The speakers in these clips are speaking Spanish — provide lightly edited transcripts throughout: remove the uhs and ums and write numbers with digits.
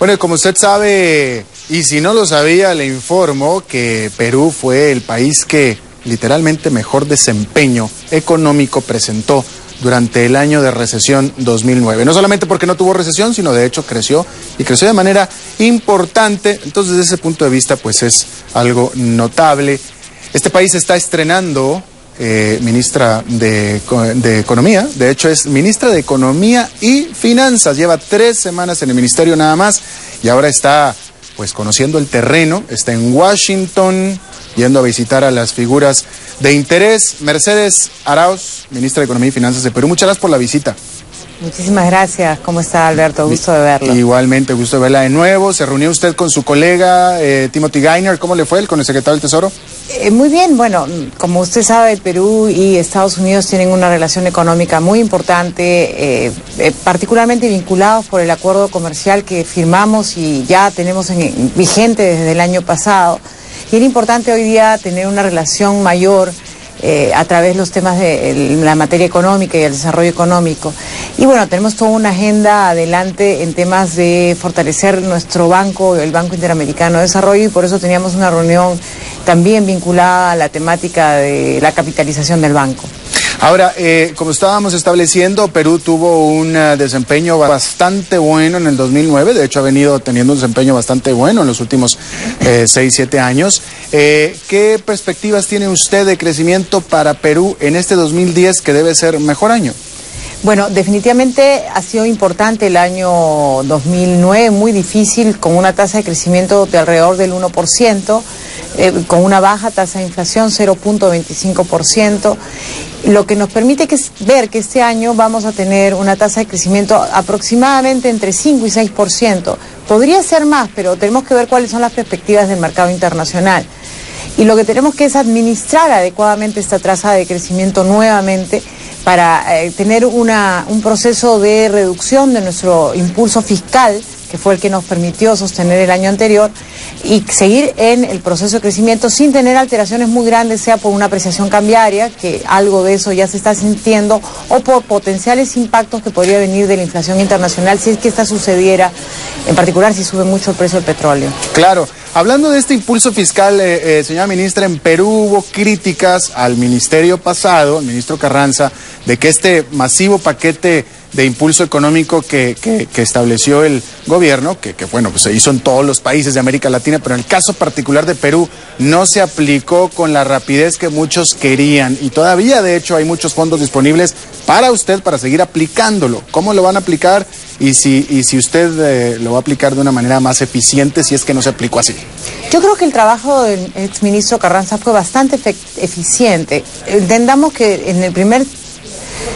Bueno, como usted sabe, y si no lo sabía, le informo que Perú fue el país que literalmente mejor desempeño económico presentó durante el año de recesión 2009. No solamente porque no tuvo recesión, sino de hecho creció, y creció de manera importante. Entonces, desde ese punto de vista, pues es algo notable. Este país está estrenando ministra de Economía. De hecho, es ministra de Economía y Finanzas. Lleva 3 semanas en el ministerio nada más y ahora está pues conociendo el terreno. Está en Washington, yendo a visitar a las figuras de interés. Mercedes Arauz, ministra de Economía y Finanzas de Perú. Muchas gracias por la visita. Muchísimas gracias. ¿Cómo está, Alberto? Gusto de verlo. Igualmente, gusto de verla de nuevo. ¿Se reunió usted con su colega Timothy Geithner? ¿Cómo le fue con el secretario del Tesoro? Muy bien. Bueno, como usted sabe, Perú y Estados Unidos tienen una relación económica muy importante, particularmente vinculados por el acuerdo comercial que firmamos y ya tenemos vigente desde el año pasado. Y era importante hoy día tener una relación mayor a través de los temas de la materia económica y el desarrollo económico. Y bueno, tenemos toda una agenda adelante en temas de fortalecer nuestro banco, el Banco Interamericano de Desarrollo, y por eso teníamos una reunión también vinculada a la temática de la capitalización del banco. Ahora, como estábamos estableciendo, Perú tuvo un desempeño bastante bueno en el 2009, de hecho ha venido teniendo un desempeño bastante bueno en los últimos 6-7 años. ¿Qué perspectivas tiene usted de crecimiento para Perú en este 2010, que debe ser mejor año? Bueno, definitivamente ha sido importante el año 2009, muy difícil, con una tasa de crecimiento de alrededor del 1%, con una baja tasa de inflación, 0.25%, lo que nos permite ver que este año vamos a tener una tasa de crecimiento aproximadamente entre 5 y 6%. Podría ser más, pero tenemos que ver cuáles son las perspectivas del mercado internacional. Y lo que tenemos que es administrar adecuadamente esta tasa de crecimiento nuevamente para tener un proceso de reducción de nuestro impulso fiscal, que fue el que nos permitió sostener el año anterior, y seguir en el proceso de crecimiento sin tener alteraciones muy grandes, sea por una apreciación cambiaria, que algo de eso ya se está sintiendo, o por potenciales impactos que podría venir de la inflación internacional, si es que esta sucediera, en particular si sube mucho el precio del petróleo. Claro. Hablando de este impulso fiscal, señora ministra, en Perú hubo críticas al ministerio pasado, al ministro Carranza, de que este masivo paquete de impulso económico que estableció el gobierno, que bueno, pues se hizo en todos los países de América Latina, pero en el caso particular de Perú no se aplicó con la rapidez que muchos querían, y todavía de hecho hay muchos fondos disponibles para usted para seguir aplicándolo. ¿Cómo lo van a aplicar? Y si usted lo va a aplicar de una manera más eficiente, si es que no se aplicó así. Yo creo que el trabajo del exministro Carranza fue bastante eficiente. Entendamos que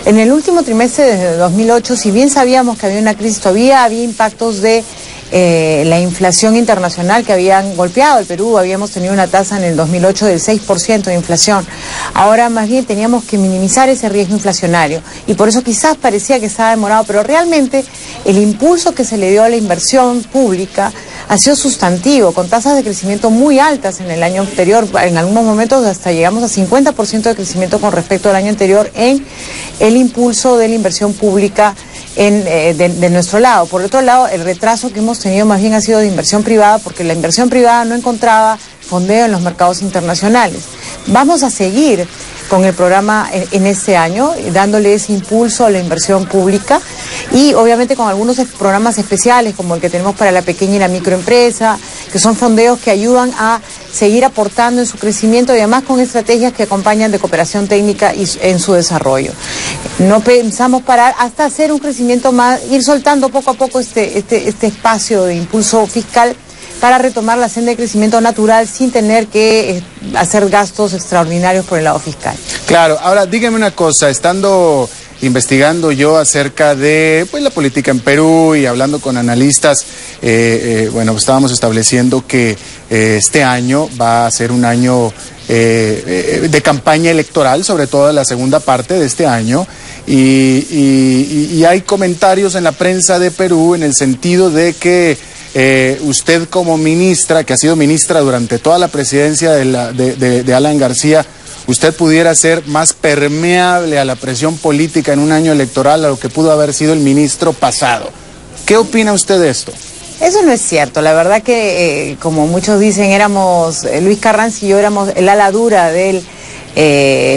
en el último trimestre de 2008, si bien sabíamos que había una crisis, todavía había impactos de la inflación internacional que habían golpeado el Perú. Habíamos tenido una tasa en el 2008 del 6% de inflación. Ahora más bien teníamos que minimizar ese riesgo inflacionario, y por eso quizás parecía que estaba demorado, pero realmente el impulso que se le dio a la inversión pública ha sido sustantivo, con tasas de crecimiento muy altas en el año anterior. En algunos momentos hasta llegamos a 50% de crecimiento con respecto al año anterior en el impulso de la inversión pública de nuestro lado. Por otro lado, el retraso que hemos tenido más bien ha sido de inversión privada, porque la inversión privada no encontraba fondeo en los mercados internacionales. Vamos a seguir con el programa en este año, dándole ese impulso a la inversión pública, y obviamente con algunos programas especiales como el que tenemos para la pequeña y la microempresa, que son fondeos que ayudan a seguir aportando en su crecimiento, y además con estrategias que acompañan de cooperación técnica y en su desarrollo. No pensamos parar hasta hacer un crecimiento más, ir soltando poco a poco este espacio de impulso fiscal para retomar la senda de crecimiento natural sin tener que hacer gastos extraordinarios por el lado fiscal. Claro. Ahora, dígame una cosa, estando investigando yo acerca de la política en Perú y hablando con analistas, bueno, estábamos estableciendo que este año va a ser un año de campaña electoral, sobre todo la segunda parte de este año, y hay comentarios en la prensa de Perú en el sentido de que usted como ministra, que ha sido ministra durante toda la presidencia de Alan García, usted pudiera ser más permeable a la presión política en un año electoral a lo que pudo haber sido el ministro pasado. ¿Qué opina usted de esto? Eso no es cierto. La verdad que, como muchos dicen, Luis Carranza y yo éramos el ala dura del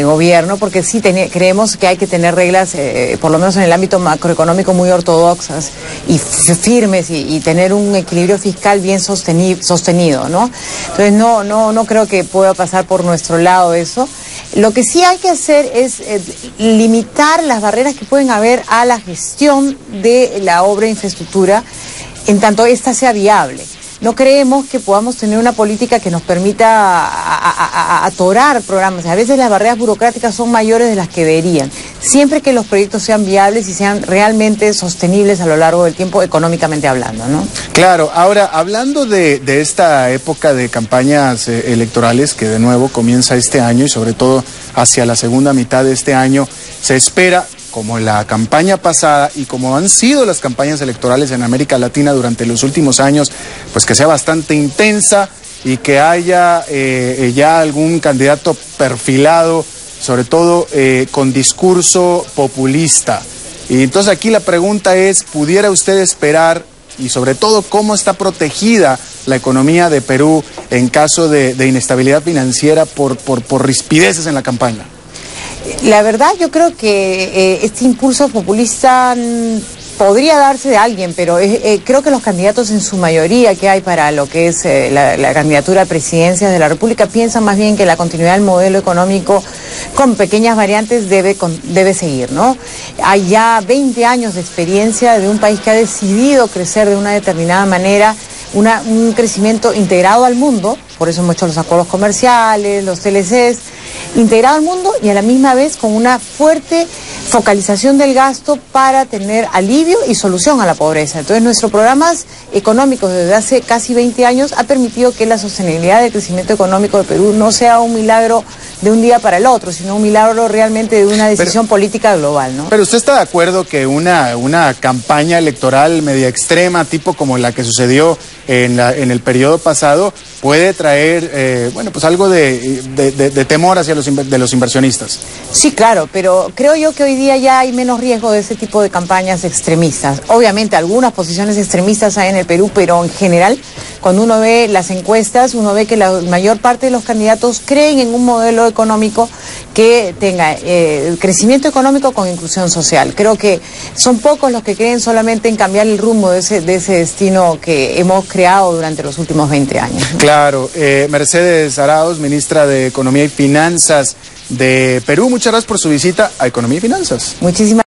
gobierno, porque sí creemos que hay que tener reglas, por lo menos en el ámbito macroeconómico, muy ortodoxas y firmes y tener un equilibrio fiscal bien sostenido, ¿no? Entonces no creo que pueda pasar por nuestro lado eso. Lo que sí hay que hacer es limitar las barreras que pueden haber a la gestión de la obra de infraestructura en tanto esta sea viable. No creemos que podamos tener una política que nos permita atorar programas. A veces las barreras burocráticas son mayores de las que deberían. Siempre que los proyectos sean viables y sean realmente sostenibles a lo largo del tiempo, económicamente hablando, ¿no? Claro. Ahora, hablando de esta época de campañas electorales, que de nuevo comienza este año y sobre todo hacia la segunda mitad de este año, se espera, como la campaña pasada y como han sido las campañas electorales en América Latina durante los últimos años, pues que sea bastante intensa y que haya ya algún candidato perfilado, sobre todo con discurso populista. Y entonces aquí la pregunta es, ¿pudiera usted esperar, y sobre todo cómo está protegida la economía de Perú en caso de inestabilidad financiera por rispideces en la campaña? La verdad, yo creo que este impulso populista podría darse de alguien, pero creo que los candidatos en su mayoría que hay para lo que es la candidatura a presidencia de la República piensan más bien que la continuidad del modelo económico con pequeñas variantes debe seguir, ¿no? Hay ya 20 años de experiencia de un país que ha decidido crecer de una determinada manera, un crecimiento integrado al mundo, por eso hemos hecho los acuerdos comerciales, los TLCs, integrado al mundo y a la misma vez con una fuerte focalización del gasto para tener alivio y solución a la pobreza. Entonces, nuestros programas económicos desde hace casi 20 años ha permitido que la sostenibilidad del crecimiento económico de Perú no sea un milagro de un día para el otro, sino un milagro realmente de una decisión política global, ¿no? Pero ¿usted está de acuerdo que una campaña electoral media extrema, tipo como la que sucedió en el periodo pasado, puede traer, pues algo de temor hacia los inversionistas? Sí, claro, pero creo yo que hoy día ya hay menos riesgo de ese tipo de campañas extremistas. Obviamente algunas posiciones extremistas hay en el Perú, pero en general, cuando uno ve las encuestas, uno ve que la mayor parte de los candidatos creen en un modelo económico que tenga crecimiento económico con inclusión social. Creo que son pocos los que creen solamente en cambiar el rumbo de ese destino que hemos creado durante los últimos 20 años, ¿no? Claro. Mercedes Arauz, ministra de Economía y Finanzas de Perú, muchas gracias por su visita a Economía y Finanzas. Muchísimas